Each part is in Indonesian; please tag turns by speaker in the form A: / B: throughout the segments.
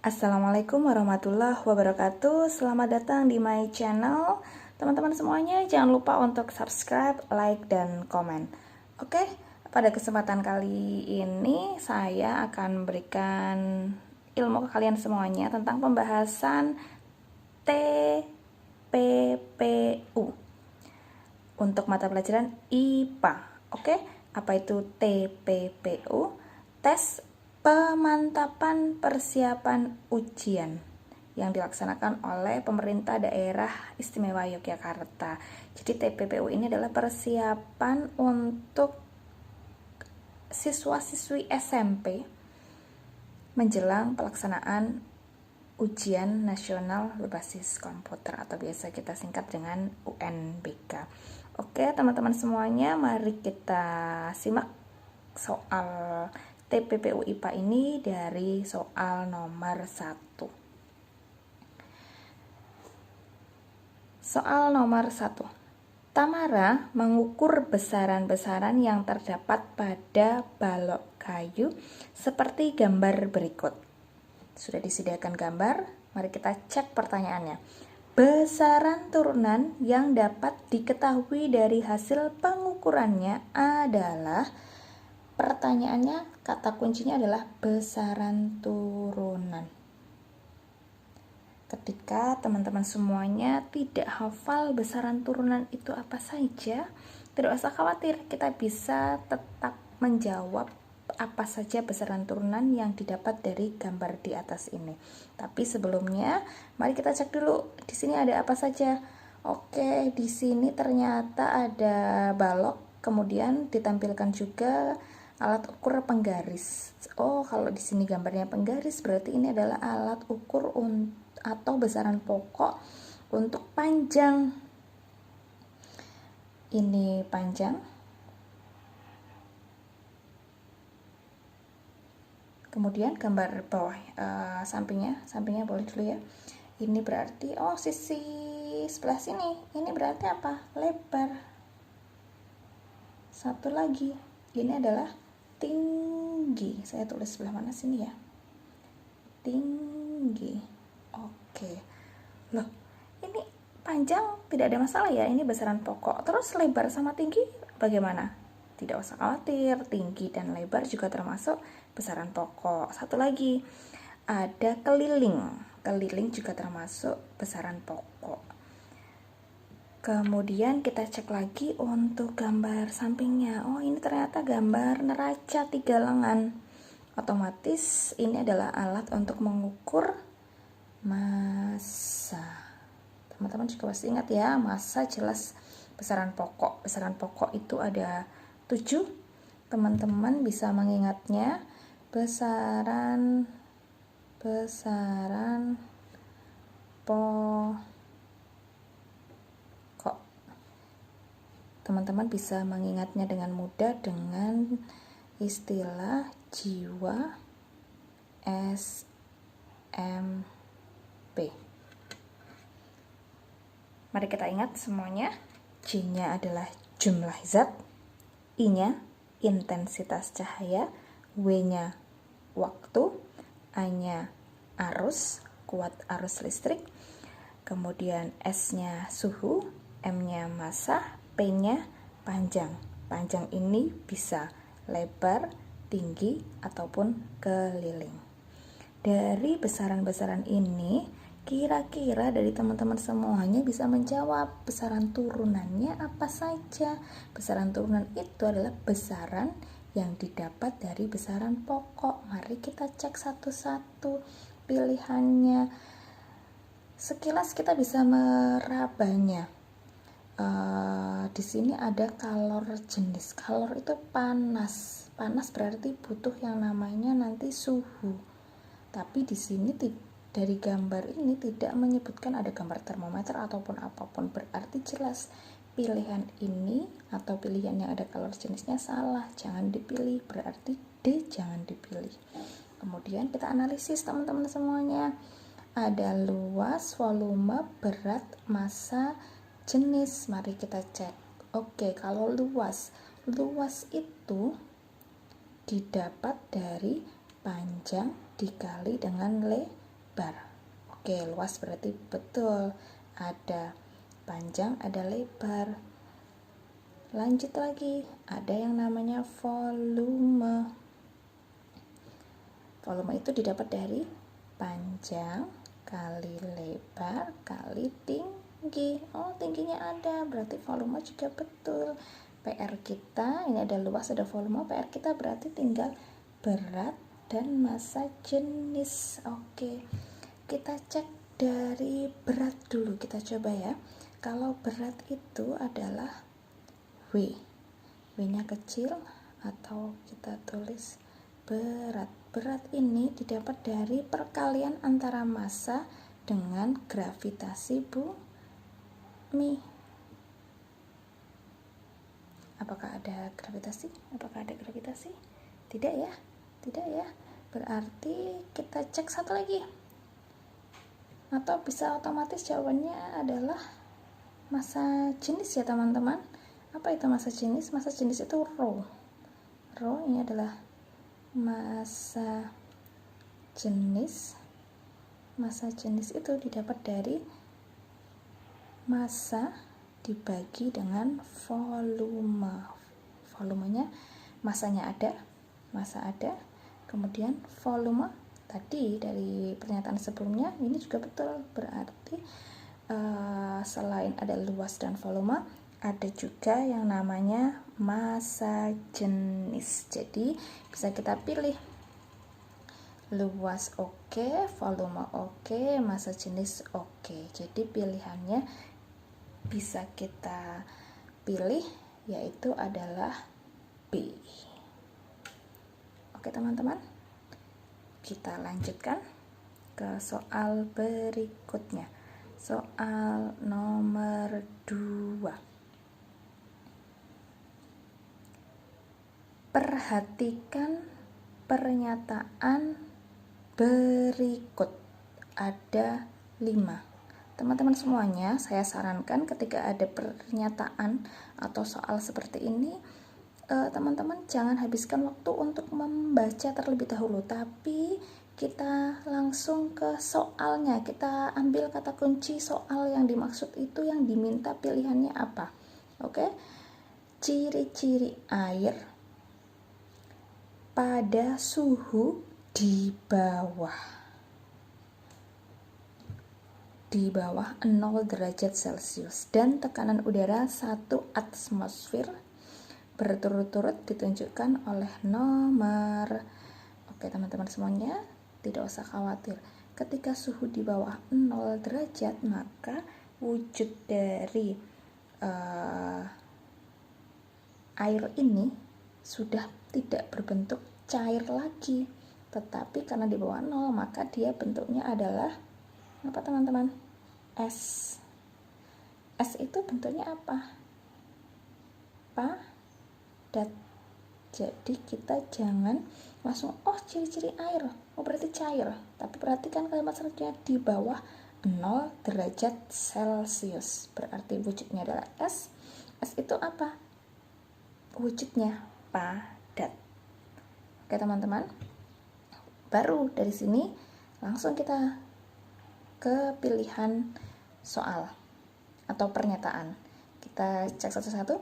A: Assalamualaikum warahmatullahi wabarakatuh. Selamat datang di my channel. Teman-teman semuanya jangan lupa untuk subscribe, like, dan komen. Oke, pada kesempatan kali ini saya akan memberikan ilmu ke kalian semuanya tentang pembahasan TPPU untuk mata pelajaran IPA. Oke, apa itu TPPU? Tes pemantapan persiapan ujian yang dilaksanakan oleh pemerintah daerah istimewa Yogyakarta. Jadi TPPU ini adalah persiapan untuk siswa-siswi SMP menjelang pelaksanaan ujian nasional berbasis komputer atau biasa kita singkat dengan UNBK. Oke teman-teman semuanya, mari kita simak soal TPPU IPA ini dari soal nomor 1. Soal nomor 1. Tamara mengukur besaran-besaran yang terdapat pada balok kayu seperti gambar berikut. Sudah disediakan gambar, mari kita cek pertanyaannya. Besaran turunan yang dapat diketahui dari hasil pengukurannya adalah, pertanyaannya, kata kuncinya adalah besaran turunan. Ketika teman-teman semuanya tidak hafal besaran turunan itu apa saja, tidak usah khawatir, kita bisa tetap menjawab apa saja besaran turunan yang didapat dari gambar di atas ini. Tapi sebelumnya, mari kita cek dulu di sini ada apa saja. Oke, di sini ternyata ada balok, kemudian ditampilkan juga alat ukur penggaris. Oh, kalau di sini gambarnya penggaris, berarti ini adalah alat ukur atau besaran pokok untuk panjang. Ini panjang. Kemudian gambar bawah, sampingnya boleh dulu ya. Ini berarti sisi sebelah sini. Ini berarti apa? Lebar. Satu lagi, ini adalah tinggi. Saya tulis sebelah mana sini ya? Tinggi. Oke. Loh, ini panjang tidak ada masalah ya, ini besaran pokok. Terus lebar sama tinggi bagaimana? Tidak usah khawatir, tinggi dan lebar juga termasuk besaran pokok. Satu lagi, ada keliling. Keliling juga termasuk besaran pokok. Kemudian kita cek lagi untuk gambar sampingnya. Oh, ini ternyata gambar neraca 3 lengan. Otomatis ini adalah alat untuk mengukur massa. Teman-teman juga pasti ingat ya, massa jelas besaran pokok. Besaran pokok itu ada 7. Teman-teman bisa mengingatnya. Besaran pokok. Teman-teman bisa mengingatnya dengan mudah dengan istilah jiwa SMP. Mari kita ingat semuanya. J-nya adalah jumlah zat, I-nya intensitas cahaya, W-nya waktu, A-nya arus, kuat arus listrik, kemudian S-nya suhu, M-nya massa, P-nya panjang. Panjang ini bisa lebar, tinggi, ataupun keliling. Dari besaran-besaran ini, kira-kira dari teman-teman semuanya bisa menjawab besaran turunannya apa saja. Besaran turunan itu adalah besaran yang didapat dari besaran pokok. Mari kita cek satu-satu pilihannya. Sekilas kita bisa merabanya. Di sini ada kalor jenis. Kalor itu panas. Panas berarti butuh yang namanya nanti suhu. Tapi di sini dari gambar ini tidak menyebutkan ada gambar termometer ataupun apapun, berarti jelas pilihan ini atau pilihan yang ada kalor jenisnya salah, jangan dipilih, berarti D jangan dipilih. Kemudian kita analisis teman-teman semuanya. Ada luas, volume, berat, massa, jenis. Mari kita cek. Oke, kalau luas itu didapat dari panjang dikali dengan lebar. Oke, luas berarti betul. Ada panjang, ada lebar. Lanjut lagi, ada yang namanya volume. Volume itu didapat dari panjang kali lebar kali tinggi. Oh, tingginya ada, berarti volume juga betul. PR kita, ini ada luas, ada volume. PR kita berarti tinggal berat dan massa jenis. Oke, kita cek dari berat dulu. Kita coba ya. Kalau berat itu adalah W. W-nya kecil atau kita tulis berat. Berat ini didapat dari perkalian antara massa dengan gravitasi bumi. Apakah ada gravitasi? Tidak ya? Tidak ya? Berarti kita cek satu lagi. Atau bisa otomatis jawabannya adalah massa jenis ya teman-teman. Apa itu massa jenis? Massa jenis itu rho. Rho ini adalah massa jenis. Massa jenis itu didapat dari massa dibagi dengan volume. Volumenya, massanya ada, massa ada, kemudian volume tadi dari pernyataan sebelumnya ini juga betul. Berarti selain ada luas dan volume, ada juga yang namanya massa jenis. Jadi bisa kita pilih luas oke, volume oke, massa jenis oke. Jadi pilihannya bisa kita pilih yaitu adalah B. Oke teman-teman, kita lanjutkan ke soal berikutnya. Soal nomor 2. Perhatikan pernyataan berikut. Ada 5. Teman-teman semuanya, saya sarankan ketika ada pernyataan atau soal seperti ini, teman-teman jangan habiskan waktu untuk membaca terlebih dahulu, tapi kita langsung ke soalnya. Kita ambil kata kunci soal yang dimaksud itu, yang diminta pilihannya apa. Oke? Ciri-ciri air pada suhu di bawah 0 derajat Celcius dan tekanan udara 1 atmosfer berturut-turut ditunjukkan oleh nomor. Oke teman-teman semuanya, tidak usah khawatir. Ketika suhu di bawah 0 derajat, maka wujud dari air ini sudah tidak berbentuk cair lagi, tetapi karena di bawah 0 maka dia bentuknya adalah apa teman-teman? Es. Es itu bentuknya apa? Padat. Jadi kita jangan langsung ciri-ciri air, berarti cair. Tapi perhatikan kalimat selanjutnya, di bawah 0 derajat Celcius. Berarti wujudnya adalah es. Es itu apa? Wujudnya padat. Oke teman-teman. Baru dari sini langsung kita ke pilihan soal atau pernyataan. Kita cek satu-satu.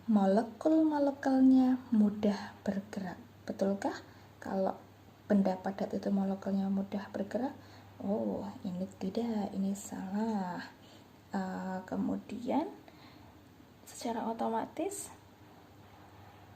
A: Molekul-molekulnya mudah bergerak. Betulkah kalau benda padat itu molekulnya mudah bergerak? Oh, ini tidak, ini salah. Kemudian secara otomatis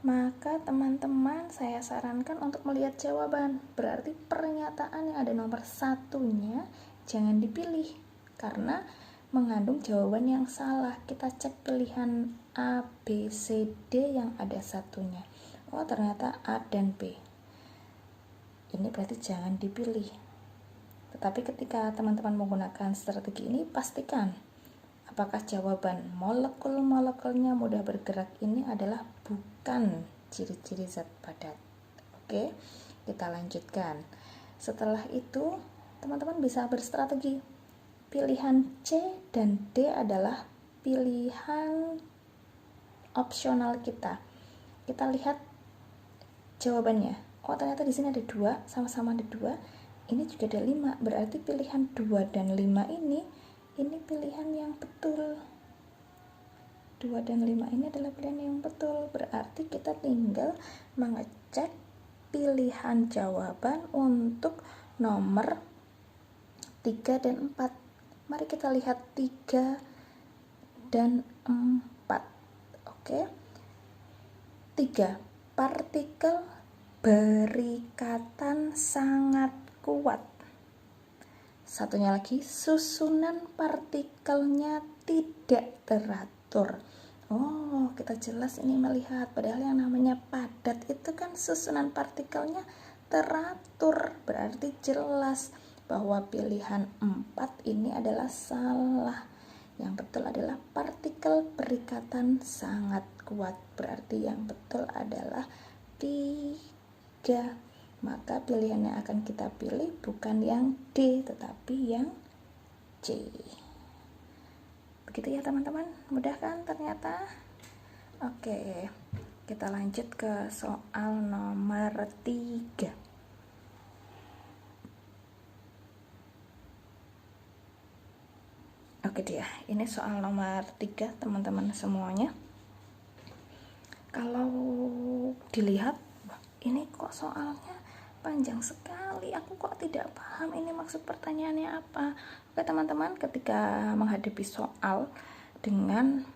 A: maka teman-teman saya sarankan untuk melihat jawaban. Berarti pernyataan yang ada nomor 1-nya jangan dipilih karena mengandung jawaban yang salah. Kita cek pilihan A, B, C, D yang ada 1-nya. Oh, ternyata A dan B. Ini berarti jangan dipilih. Tetapi ketika teman-teman menggunakan strategi ini, pastikan apakah jawaban molekul-molekulnya mudah bergerak ini adalah bukan ciri-ciri zat padat. Oke, kita lanjutkan. Setelah itu, teman-teman bisa berstrategi. Pilihan C dan D adalah pilihan opsional kita. Kita lihat jawabannya. Oh, ternyata di sini ada 2, sama-sama ada 2. ini juga ada 5, berarti pilihan 2 dan 5 ini pilihan yang betul. 2 dan 5 ini adalah pilihan yang betul, berarti kita tinggal mengecek pilihan jawaban untuk nomor 3 dan 4. Mari kita lihat 3 dan 4. Oke. 3. Partikel berikatan sangat kuat. Satunya lagi, susunan partikelnya tidak teratur. Oh, kita jelas ini melihat, padahal yang namanya padat itu kan susunan partikelnya teratur, berarti jelas bahwa pilihan 4 ini adalah salah. Yang betul adalah partikel berikatan sangat kuat, berarti yang betul adalah 3. Maka pilihan yang akan kita pilih bukan yang D, tetapi yang C. Begitu ya teman-teman, mudah kan ternyata? Oke, kita lanjut ke soal nomor 3. Oke dia, ini soal nomor 3 teman-teman semuanya. Kalau dilihat, ini kok soalnya panjang sekali, aku kok tidak paham ini maksud pertanyaannya apa. Oke teman-teman, ketika menghadapi soal dengan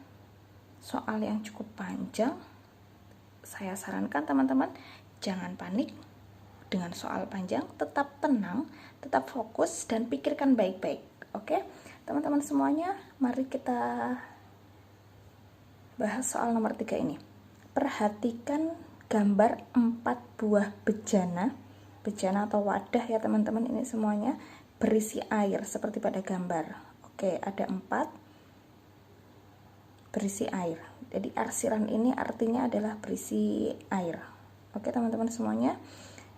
A: soal yang cukup panjang, saya sarankan teman-teman jangan panik dengan soal panjang, tetap tenang, tetap fokus dan pikirkan baik-baik. Oke teman-teman semuanya, mari kita bahas soal nomor 3 ini. Perhatikan gambar 4 buah bejana atau wadah ya teman-teman, ini semuanya berisi air seperti pada gambar. Oke, ada 4 berisi air, jadi arsiran ini artinya adalah berisi air. Oke teman-teman semuanya,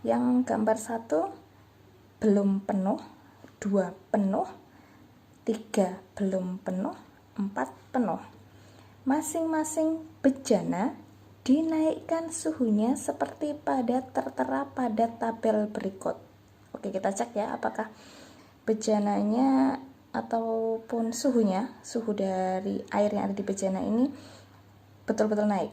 A: yang gambar 1 belum penuh, 2 penuh, 3 belum penuh, 4 penuh. Masing-masing bejana dinaikkan suhunya seperti tertera pada tabel berikut. Oke, kita cek ya apakah bejananya ataupun suhunya, suhu dari air yang ada di bejana ini betul-betul naik.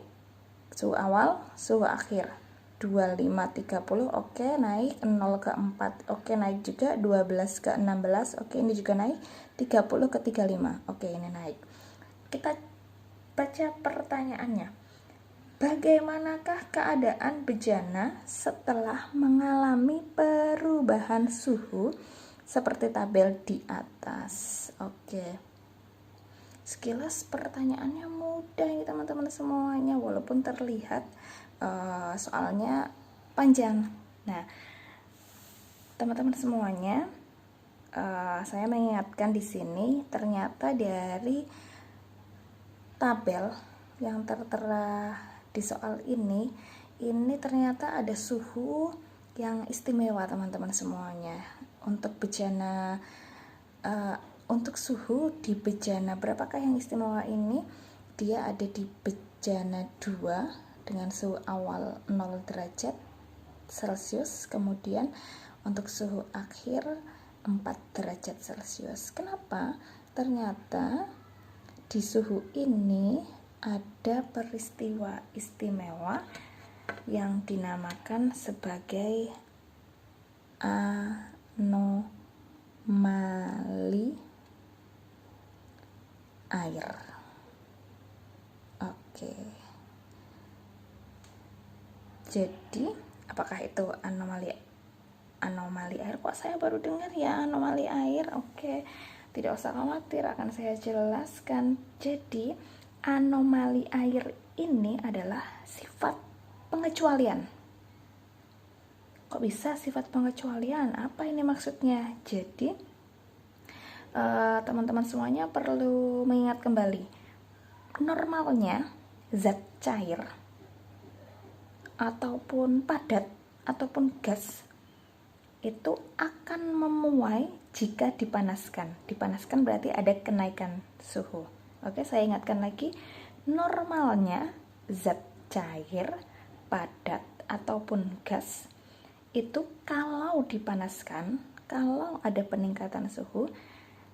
A: Suhu awal, suhu akhir 25, 30, oke naik, 0 ke 4, oke naik juga, 12 ke 16, oke ini juga naik, 30 ke 35, oke ini naik. Kita baca pertanyaannya. Bagaimanakah keadaan bejana setelah mengalami perubahan suhu seperti tabel di atas? Oke. Sekilas pertanyaannya mudah ya teman-teman semuanya, walaupun terlihat soalnya panjang. Nah, teman-teman semuanya, saya mengingatkan di sini ternyata dari tabel yang tertera di soal ini ternyata ada suhu yang istimewa teman-teman semuanya. Untuk bejana, untuk suhu di bejana berapakah yang istimewa ini? Dia ada di bejana 2 dengan suhu awal 0 derajat Celcius, kemudian untuk suhu akhir 4 derajat Celcius. Kenapa? Ternyata di suhu ini ada peristiwa istimewa yang dinamakan sebagai anomali air. Oke. Jadi, apakah itu anomali air? Kok saya baru dengar ya anomali air? Oke. Tidak usah khawatir, akan saya jelaskan. Jadi, anomali air ini adalah sifat pengecualian. Kok bisa sifat pengecualian? Apa ini maksudnya? Jadi, teman-teman semuanya perlu mengingat kembali. Normalnya, zat cair ataupun padat ataupun gas itu akan memuai jika dipanaskan. Dipanaskan berarti ada kenaikan suhu. Oke, saya ingatkan lagi, normalnya zat cair, padat, ataupun gas itu kalau dipanaskan, kalau ada peningkatan suhu,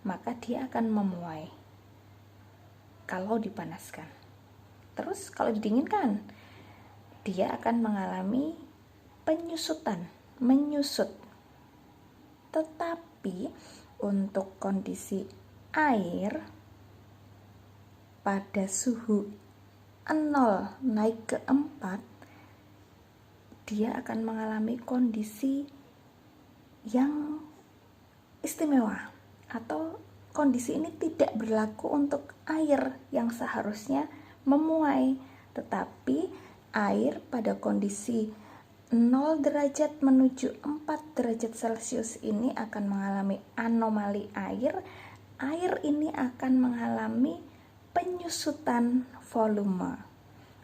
A: maka dia akan memuai kalau dipanaskan. Terus kalau didinginkan, dia akan mengalami penyusutan, menyusut. Tetapi untuk kondisi air pada suhu 0 naik ke 4, dia akan mengalami kondisi yang istimewa, atau kondisi ini tidak berlaku untuk air yang seharusnya memuai, tetapi air pada kondisi 0 derajat menuju 4 derajat Celcius ini akan mengalami anomali air. Air ini akan mengalami penyusutan volume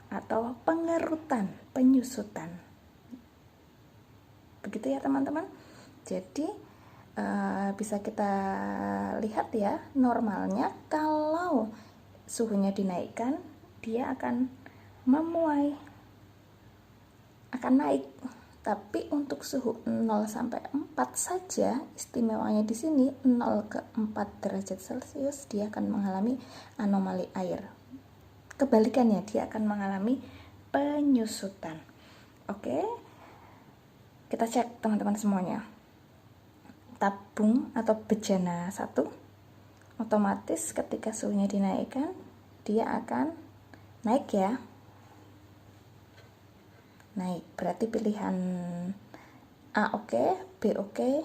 A: atau pengerutan, penyusutan. Begitu ya teman-teman. Jadi bisa kita lihat ya, normalnya kalau suhunya dinaikkan, dia akan memuai, akan naik. Tapi untuk suhu 0 sampai 4 saja, istimewanya di sini 0 ke 4 derajat Celcius, dia akan mengalami anomali air. Kebalikannya, dia akan mengalami penyusutan. Oke, kita cek teman-teman semuanya. Tabung atau bejana 1 otomatis ketika suhunya dinaikkan, dia akan naik ya. Naik, berarti pilihan A oke, B oke,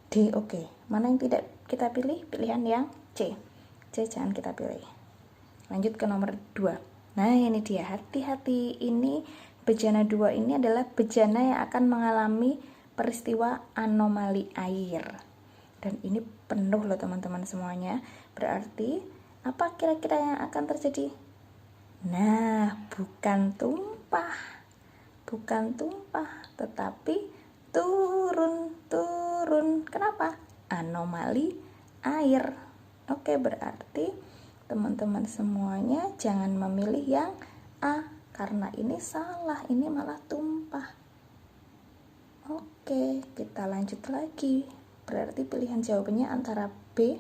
A: D oke. Mana yang tidak kita pilih? Pilihan yang C. C jangan kita pilih. Lanjut ke nomor 2. Nah ini dia, hati-hati, ini bejana 2 ini adalah bejana yang akan mengalami peristiwa anomali air. Dan ini penuh loh teman-teman semuanya. Berarti apa kira-kira yang akan terjadi? Nah, bukan tumpah, tetapi turun. Kenapa? Anomali air. Oke, berarti teman-teman semuanya jangan memilih yang A, karena ini salah, ini malah tumpah. Oke, kita lanjut lagi. Berarti pilihan jawabannya antara B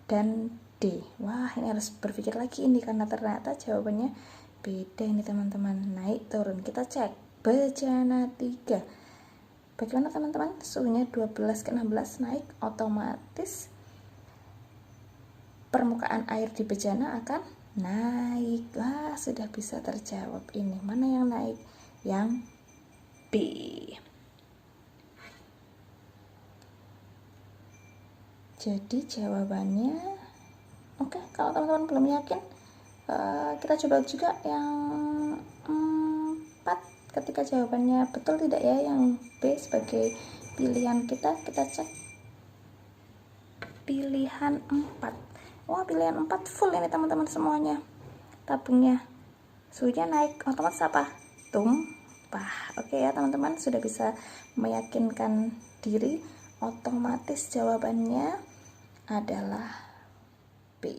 A: dan D. Wah, ini harus berpikir lagi ini, karena ternyata jawabannya beda ini teman-teman. Naik turun, kita cek bejana 3. Bagaimana teman-teman? Suhunya 12 ke 16 naik, otomatis permukaan air di bejana akan naik. Wah, sudah bisa terjawab ini. Mana yang naik? Yang B. Jadi jawabannya oke. Kalau teman-teman belum yakin, kita coba juga yang 4. Ketika jawabannya betul tidak ya yang B sebagai pilihan kita cek pilihan 4. Wah, pilihan 4 full ini teman-teman semuanya. Tabungnya suhunya naik, otomatis apa? Tumpah. Oke ya teman-teman, sudah bisa meyakinkan diri, otomatis jawabannya adalah B.